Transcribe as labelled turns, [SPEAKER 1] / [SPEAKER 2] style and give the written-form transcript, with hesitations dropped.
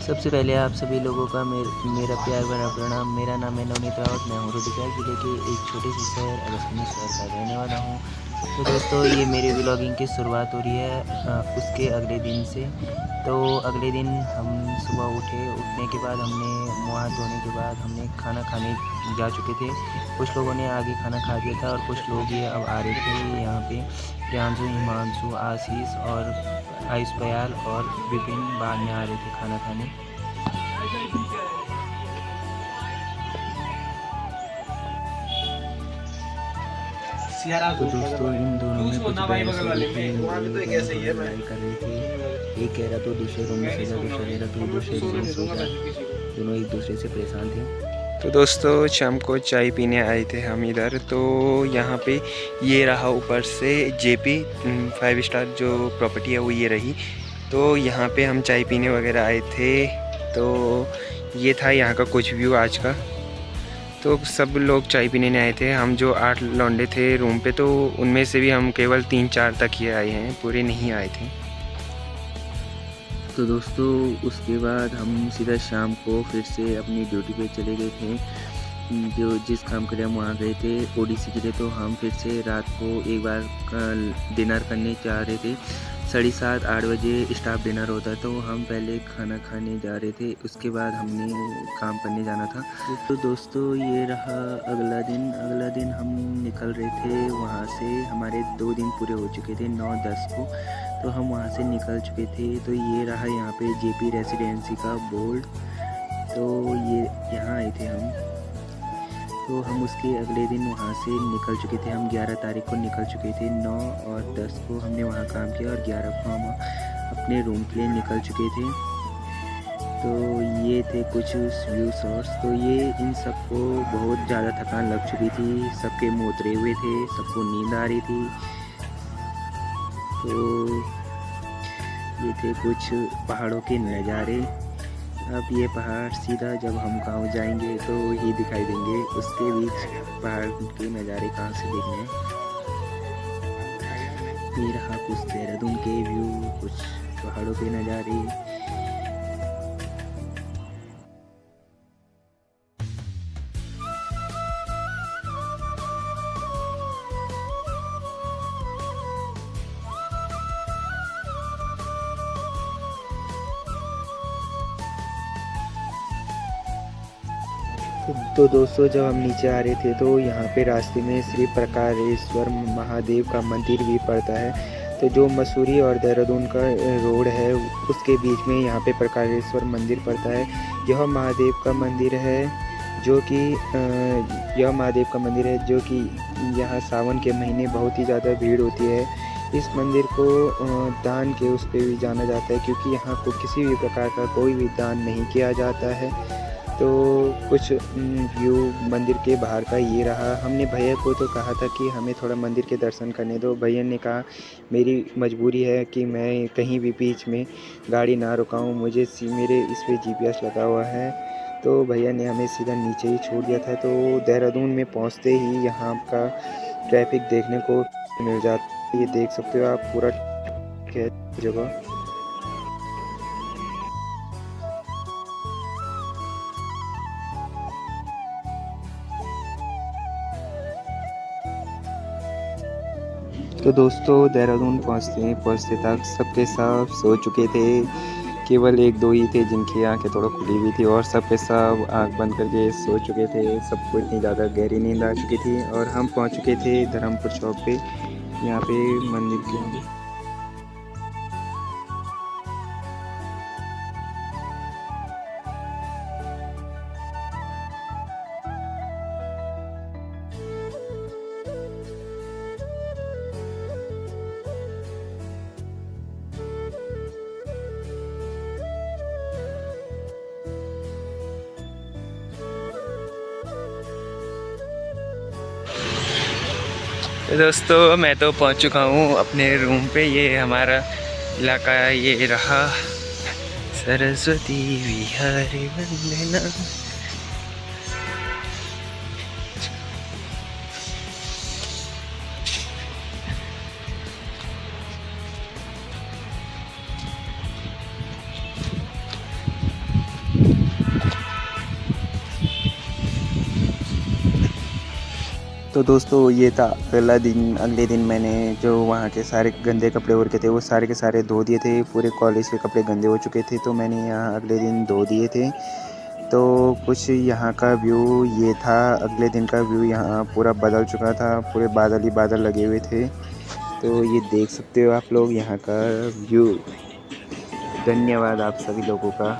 [SPEAKER 1] सबसे पहले आप सभी लोगों का मेरा प्यार भरा प्रणाम। मेरा नाम है नवनीत रावत। मैं हूँ रुद्रप्रयाग जिले के एक छोटे से शहर अगस्तिनी शहर का रहने वाला हूँ। तो दोस्तों, ये मेरी व्लॉगिंग की शुरुआत हो रही है उसके अगले दिन से। तो अगले दिन हम सुबह उठने के बाद हमने मुँह हाथ धोने के बाद हमने खाना खाने जा चुके थे। कुछ लोगों ने आगे खाना खा लिया था और कुछ लोग ये अब आ रहे थे यहाँ पे। प्रियांशु, हिमांशु, आशीष और आयुष पयाल और विपिन बाद में आ रहे थे खाना खाने। तो दोस्तों, इन दोनों में कुछ बहस हो रही थी। लड़ाई कर रहे थे। एक कह रहा तो दूसरे रूम में सो जा, दूसरा कह रहा तो दूसरे रूम में सो जा। दोनों एक दूसरे से परेशान थे।
[SPEAKER 2] तो दोस्तों, शाम को चाय पीने आए थे हम इधर। तो यहाँ पे ये रहा ऊपर से जेपी 5 स्टार जो प्रॉपर्टी है वो ये रही। तो यहाँ पे हम चाय पीने वगैरह आए थे। तो ये था यहाँ का कुछ व्यू आज का। तो सब लोग चाय पीने नहीं आए थे। हम जो 8 लौंडे थे रूम पे, तो उनमें से भी हम केवल 3-4 तक ही आए हैं, पूरे नहीं आए थे।
[SPEAKER 1] तो दोस्तों, उसके बाद हम सीधा शाम को फिर से अपनी ड्यूटी पे चले गए थे। जो जिस काम के लिए हम वहाँ गए थे ओडीसी के लिए, तो हम फिर से रात को एक बार डिनर करने जा रहे थे। 7:30-8 बजे स्टाफ डिनर होता है, तो हम पहले खाना खाने जा रहे थे। उसके बाद हमने काम करने जाना था। तो दोस्तों, ये रहा अगला दिन हम निकल रहे थे वहाँ से। हमारे 2 दिन पूरे हो चुके थे 9-10 को, तो हम वहाँ से निकल चुके थे। तो ये रहा यहाँ पे जेपी रेसिडेंसी का बोर्ड। तो ये यहाँ आए थे हम। तो हम उसके अगले दिन वहाँ से निकल चुके थे। हम 11 तारीख को निकल चुके थे। 9 और 10 को हमने वहाँ काम किया और 11 को हम अपने रूम के लिए निकल चुके थे। तो ये थे कुछ व्यू शॉट्स। तो ये इन सबको बहुत ज़्यादा थकान लग चुकी थी। सबके मुँह उतरे हुए थे, सबको नींद आ रही थी। तो ये थे कुछ पहाड़ों के नज़ारे। अब ये पहाड़ सीधा जब हम गांव जाएंगे तो ही दिखाई देंगे। उसके बीच पहाड़ के नज़ारे कहाँ से देखने हैं। ये रहा कुछ देहरादून के व्यू, कुछ पहाड़ों के नज़ारे। तो दोस्तों, जब हम नीचे आ रहे थे तो यहाँ पे रास्ते में श्री प्रकारेश्वर महादेव का मंदिर भी पड़ता है। तो जो मसूरी और देहरादून का रोड है उसके बीच में यहाँ पे प्रकारेश्वर मंदिर पड़ता है। यह महादेव का मंदिर है जो कि यहाँ सावन के महीने बहुत ही ज़्यादा भीड़ होती है। इस मंदिर को दान के उस पर भी जाना जाता है, क्योंकि यहाँ को किसी भी प्रकार का कोई भी दान नहीं किया जाता है। तो कुछ व्यू मंदिर के बाहर का ये रहा। हमने भैया को तो कहा था कि हमें थोड़ा मंदिर के दर्शन करने दो। भैया ने कहा मेरी मजबूरी है कि मैं कहीं भी बीच में गाड़ी ना रुकाऊं, मेरे इस पे GPS लगा हुआ है। तो भैया ने हमें सीधा नीचे ही छोड़ दिया था। तो देहरादून में पहुंचते ही यहाँ का ट्रैफिक देखने को मिल जाता है। ये देख सकते हो आप पूरा जगह। तो दोस्तों, देहरादून पहुँचते तक सबके सब सो चुके थे। केवल 1-2 ही थे जिनकी आंखें थोड़ा खुली हुई थी, और सब के सब आंख बंद करके सो चुके थे। सबको इतनी ज़्यादा गहरी नींद आ चुकी थी। और हम पहुँच चुके थे धर्मपुर चौक पे, यहाँ पे मंदिर के आगे।
[SPEAKER 2] दोस्तों, मैं तो पहुंच चुका हूं अपने रूम पे। ये हमारा इलाका ये रहा, सरस्वती विहारी वंदना। तो दोस्तों ये था अगला दिन। अगले दिन मैंने जो वहाँ के सारे गंदे कपड़े और के थे वो सारे के सारे धो दिए थे। पूरे कॉलेज के कपड़े गंदे हो चुके थे तो मैंने यहाँ अगले दिन धो दिए थे। तो कुछ यहाँ का व्यू ये था। अगले दिन का व्यू यहाँ पूरा बदल चुका था, पूरे बादल ही बादल लगे हुए थे। तो ये देख सकते हो आप लोग यहाँ का व्यू। धन्यवाद आप सभी लोगों का।